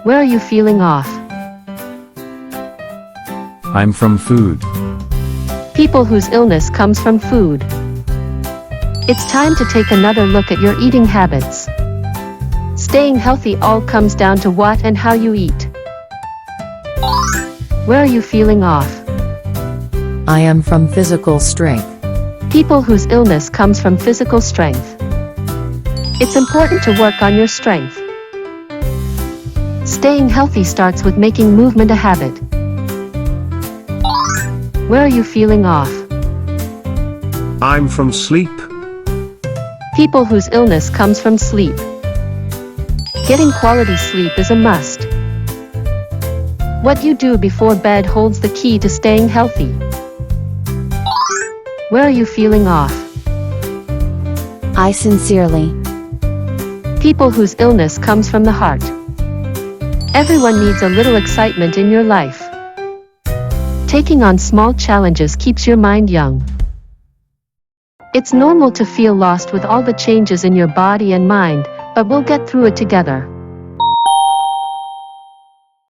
Where are you feeling off? I'm from food. People whose illness comes from food. It's time to take another look at your eating habits. Staying healthy all comes down to what and how you eat. Where are you feeling off? I am from physical strength. People whose illness comes from physical strength. It's important to work on your strength. Staying healthy starts with making movement a habit. Where are you feeling off? I'm from sleep. People whose illness comes from sleep. Getting quality sleep is a must. What you do before bed holds the key to staying healthy. Where are you feeling off? I sincerely. People whose illness comes from the heart. Everyone needs a little excitement in your life. Taking on small challenges keeps your mind young. It's normal to feel lost with all the changes in your body and mind, but we'll get through it together.